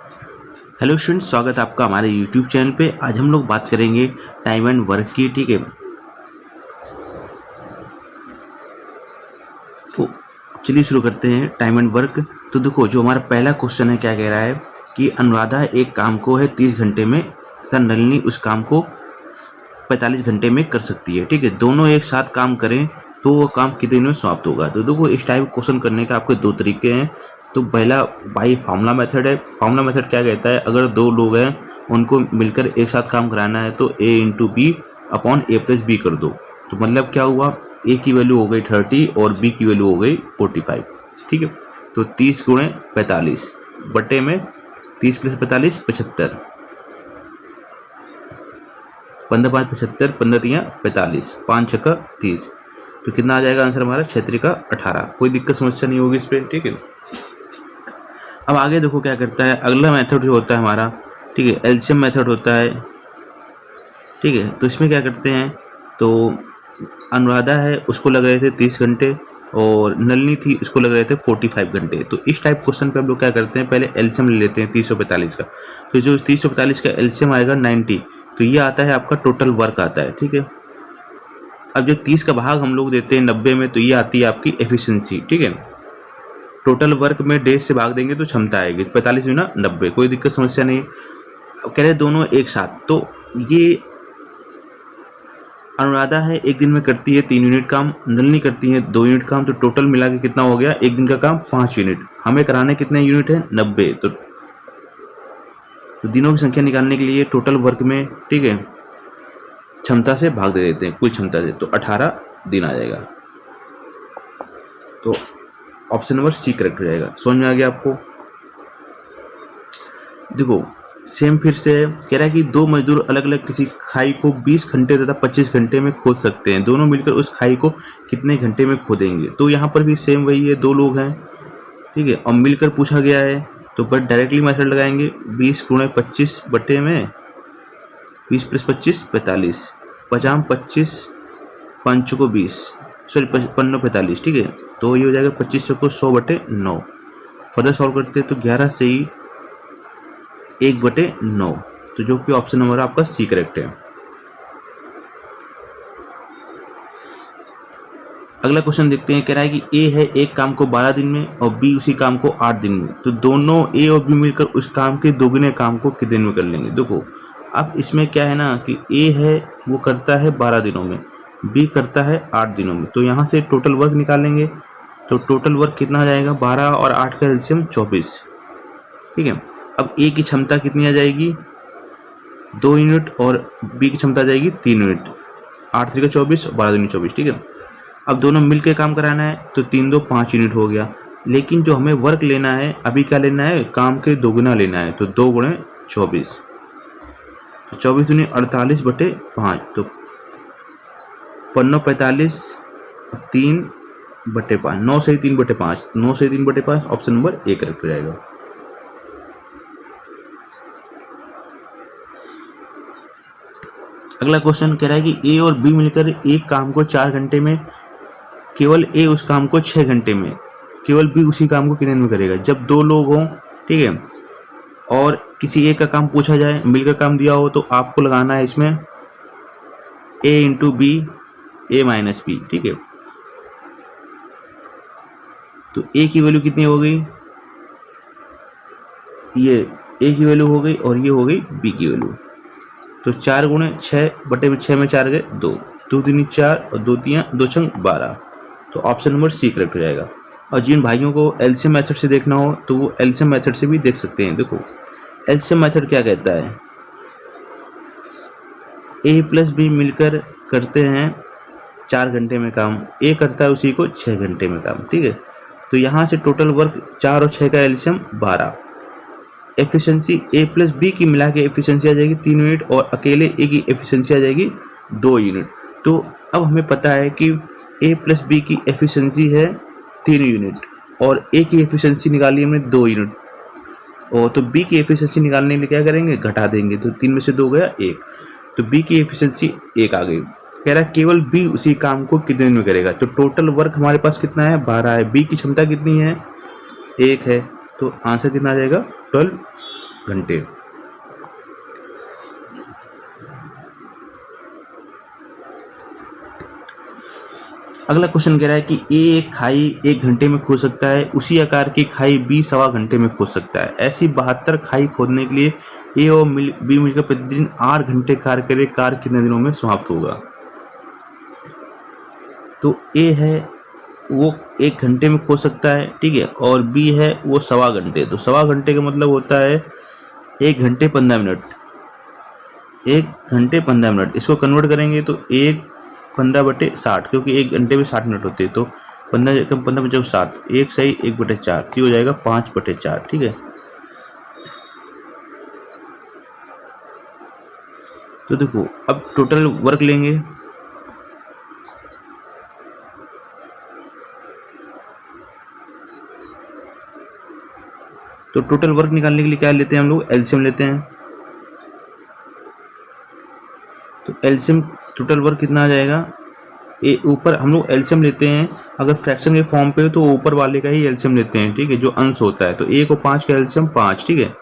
Hello students, स्वागत है आपका हमारे यूट्यूब चैनल पे। आज हम लोग बात करेंगे टाइम एंड वर्क की। ठीक है, तो चलिए शुरू करते हैं टाइम एंड वर्क। तो देखो, जो हमारा पहला क्वेश्चन है क्या कह रहा है कि अनुराधा एक काम को है 30 घंटे में तथा नलिनी उस काम को 45 घंटे में कर सकती है। ठीक है, दोनों एक साथ काम करें तो वो काम कितने दिन में समाप्त होगा। तो देखो, इस टाइप क्वेश्चन करने का आपके दो तरीके हैं। तो पहला बाई फार्मूला मेथड है। फार्मूला मेथड क्या कहता है, अगर दो लोग हैं उनको मिलकर एक साथ काम कराना है तो ए इंटू बी अपॉन ए प्लस बी कर दो। तो मतलब क्या हुआ, ए की वैल्यू हो गई 30 और बी की वैल्यू हो गई 45। ठीक है, तो 30 गुणे 45 बटे में 30 प्लस 45 75, 15 5 75, 15 3 45, 5 6 30। तो कितना आ जाएगा आंसर हमारा 6 3 18। कोई दिक्कत समस्या नहीं होगी इस पर। ठीक है, अब आगे देखो क्या करता है। अगला मेथड जो होता है हमारा, ठीक है, एलसीएम मेथड होता है। ठीक है, तो इसमें क्या करते हैं, तो अनुराधा है उसको लग रहे थे 30 घंटे और नलिनी थी उसको लग रहे थे 45 घंटे। तो इस टाइप क्वेश्चन पे हम लोग क्या करते हैं, पहले एलसीएम ले लेते हैं 345 का। तो जो 345 का एलसीएम आएगा 90, तो ये आता है आपका टोटल वर्क आता है। ठीक है, अब जो 30 का भाग हम लोग देते हैं 90 में, तो ये आती है आपकी एफिशिएंसी। ठीक है, टोटल वर्क में डेज से भाग देंगे तो क्षमता आएगी 45 गुना 90। कोई दिक्कत समस्या नहीं। अब कह रहे दोनों एक साथ, तो ये अनुराधा है एक दिन में करती है 3 यूनिट काम, नलिनी करती है 2 यूनिट काम। तो टोटल मिला के कितना हो गया, एक दिन का काम 5 यूनिट। हमें कराने कितने यूनिट है, 90। तो दिनों की संख्या निकालने के लिए टोटल वर्क में, ठीक है, क्षमता से भाग दे देते हैं, कुल क्षमता से। तो 18 दिन आ जाएगा। तो ऑप्शन नंबर सी करेक्ट हो जाएगा। समझ में आ गया आपको। देखो सेम फिर से कह रहा है कि दो मजदूर अलग अलग किसी खाई को 20 घंटे तथा 25 घंटे में खोद सकते हैं। दोनों मिलकर उस खाई को कितने घंटे में खोदेंगे। तो यहाँ पर भी सेम वही है, दो लोग हैं, ठीक है, और मिलकर पूछा गया है। तो बट डायरेक्टली मेथड लगाएंगे, 20 गुणे 25 बटे में 20 प्लस 25 45, 50 25 5 को 20, सॉरी 55 45। ठीक है, तो ये हो जाएगा 25 को 100 बटे 9। फर्दर सॉल्व करते हैं तो 11 से ही 1 बटे 9। तो जो कि ऑप्शन नंबर आपका सी करेक्ट है। अगला क्वेश्चन देखते हैं। कह रहा है कि ए है एक काम को 12 दिन में और बी उसी काम को 8 दिन में। तो दोनों ए और बी मिलकर उस काम के दोगुने काम को कितने दिन में कर लेंगे। देखो अब इसमें क्या है ना कि ए है वो करता है 12 दिनों में, बी करता है 8 दिनों में। तो यहाँ से टोटल वर्क निकालेंगे। तो टोटल वर्क कितना आ जाएगा, 12 और 8 का एलसीएम 24। ठीक है, अब ए की क्षमता कितनी आ जाएगी, 2 यूनिट, और बी की क्षमता आ जाएगी 3 यूनिट। 8 3 का 24, 12 दूनी 24। ठीक है, अब दोनों मिल के काम कराना है तो 3 2 5 यूनिट हो गया। लेकिन जो हमें वर्क लेना है अभी क्या लेना है, काम के दोगुना लेना है। तो 2 गुणे 24, तो 24 दूनी 48 बटे 5। तो 55 45 और 3 बटे 5, 9 से 3 बटे 5, 9 से 3 बटे 5। ऑप्शन नंबर ए करेक्ट हो जाएगा। अगला क्वेश्चन कह रहा है कि ए और बी मिलकर एक काम को 4 घंटे में, केवल ए उस काम को 6 घंटे में, केवल बी उसी काम को कितने दिन में करेगा। जब दो लोग हों, ठीक है, और किसी एक का काम पूछा जाए, मिलकर काम दिया हो, तो आपको लगाना है इसमें ए इंटू बी, ए माइनस बी। ठीक है, तो ए की वैल्यू कितनी हो गई, ये ए की वैल्यू हो गई और ये हो गई बी की वैल्यू। तो 4 गुणे 6 बटे में 6 में 4 गए 2, 2 दूनी 4 और 2 3 2 छंग 12। तो ऑप्शन नंबर सी करेक्ट हो जाएगा। और जिन भाइयों को एलसीएम मेथड से देखना हो तो वो एलसीएम मेथड से भी देख सकते हैं। देखो एलसीएम मेथड क्या कहता है, ए प्लस बी मिलकर करते हैं 4 घंटे में काम, ए करता है उसी को 6 घंटे में काम। ठीक है, तो यहाँ से टोटल वर्क 4 और 6 का एलसीएम 12। एफिशिएंसी ए प्लस बी की मिला के एफिशिएंसी आ जाएगी 3 यूनिट और अकेले ए की एफिशिएंसी आ जाएगी 2 यूनिट। तो अब हमें पता है कि ए प्लस बी की एफिशिएंसी है 3 यूनिट और ए की एफिशिएंसी निकाली हमने 2 यूनिट। और तो बी की एफिशिएंसी निकालने के लिए क्या करेंगे, घटा देंगे। तो 3 में से 2 गया 1, तो बी की एफिशिएंसी 1 आ गई। कह रहा है केवल बी उसी काम को कितने दिन में करेगा। तो टोटल वर्क हमारे पास कितना है, 12 है। बी की क्षमता कितनी है, 1 है। तो आंसर कितना आ जाएगा, 12 घंटे। अगला क्वेश्चन कह रहा है कि एक खाई 1 घंटे में खोद सकता है, उसी आकार की खाई बी सवा घंटे में खोद सकता है। ऐसी 72 खाई खोदने के लिए ए और बी मिलकर प्रतिदिन 8 घंटे कार्य करे, कार्य कितने दिनों में समाप्त होगा? तो ए है वो 1 घंटे में खोद सकता है, ठीक है, और बी है वो सवा घंटे। तो सवा घंटे का मतलब होता है 1 घंटे 15 मिनट। 1 घंटे 15 मिनट, इसको कन्वर्ट करेंगे तो 1/15/60, क्योंकि 1 घंटे में 60 मिनट होते हैं। तो 15 7, 1 सही 1/4, ठीक हो जाएगा 5/4, ठीक है। तो देखो अब टोटल वर्क लेंगे, तो टोटल वर्क निकालने के लिए क्या लेते हैं हम लोग? एलसीएम लेते हैं। तो एलसीएम टोटल वर्क कितना आ जाएगा? ए ऊपर हम लोग एलसीएम लेते हैं, अगर फ्रैक्शन के फॉर्म पे तो ऊपर वाले का ही एलसीएम लेते हैं, ठीक है, जो अंश होता है। तो ए को 5 का एलसीएम 5, ठीक है।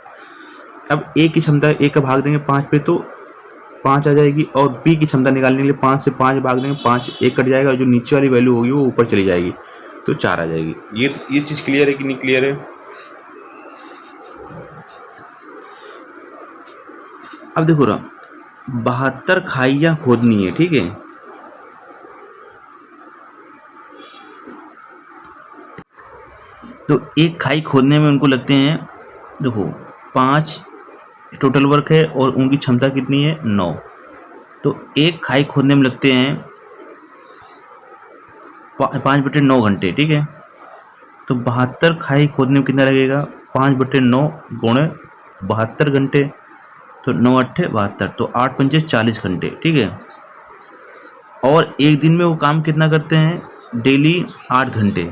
अब ए की क्षमता, ए का भाग देंगे 5 पे तो 5 आ जाएगी, और बी की क्षमता निकालने के लिए 5 से 5 भाग देंगे, 5 1 कट जाएगा, और जो नीचे वाली वैल्यू होगी वो ऊपर चली जाएगी, तो 4 आ जाएगी। ये चीज़ क्लियर है कि नहीं क्लियर है? अब देखो ना, 72 खाइयाँ खोदनी है, ठीक है। तो एक खाई खोदने में उनको लगते हैं, देखो 5 टोटल वर्क है और उनकी क्षमता कितनी है? 9। तो एक खाई खोदने में लगते हैं 5/9 घंटे, ठीक है। तो 72 खाई खोदने में कितना लगेगा? 5/9 गुणे 72 घंटे, तो 9 8 72, तो 8 पंचे 40 घंटे, ठीक है। और एक दिन में वो काम कितना करते हैं? डेली 8 घंटे।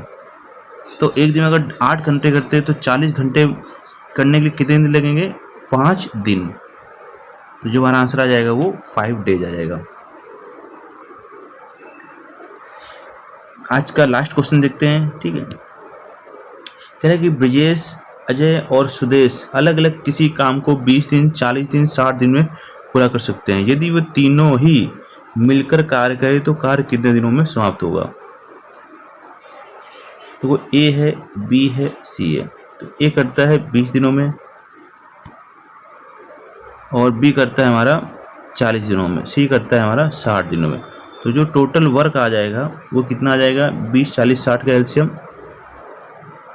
तो एक दिन में अगर 8 घंटे करते हैं तो 40 घंटे करने के लिए कितने दिन लगेंगे? 5 दिन। तो जो हमारा आंसर आ जाएगा वो 5 डेज आ जाएगा। आज का लास्ट क्वेश्चन देखते हैं, ठीक है। कह रहा है कि ब्रिजेश, अजय और सुदेश अलग अलग किसी काम को 20 दिन, 40 दिन, 60 दिन में पूरा कर सकते हैं। यदि वे तीनों ही मिलकर कार्य करें तो कार्य कितने दिनों में समाप्त होगा? तो वो ए है, बी है, सी है। तो ए करता है 20 दिनों में और बी करता है हमारा 40 दिनों में, सी करता है हमारा 60 दिनों में। तो जो टोटल वर्क आ जाएगा वो कितना आ जाएगा? 20 40 60 का एलसीएम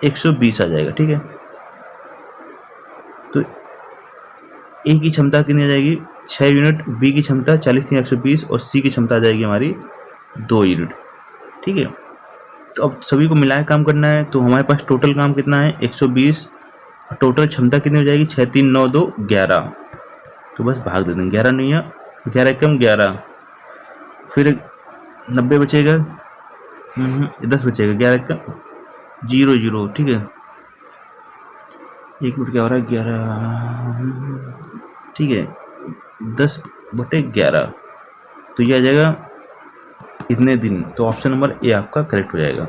120 आ जाएगा, ठीक है। तो ए की क्षमता कितनी आ जाएगी? 6 यूनिट, बी की क्षमता 40 3 120 और सी की क्षमता आ जाएगी हमारी 2 यूनिट, ठीक है। तो अब सभी को मिलाकर काम करना है, तो हमारे पास टोटल काम कितना है? 120। टोटल क्षमता कितनी हो जाएगी? 6 3 9 2 11। तो बस भाग दे देंगे, 11 नहीं है, 11 कम 11, फिर 90 बचेगा, 10 बचेगा, 11 का 0 0, ठीक है। 1 मिनट क्या हो रहा है? 11, ठीक है, 10/11। तो ये आ जाएगा कितने दिन? तो ऑप्शन नंबर ए आपका करेक्ट हो जाएगा।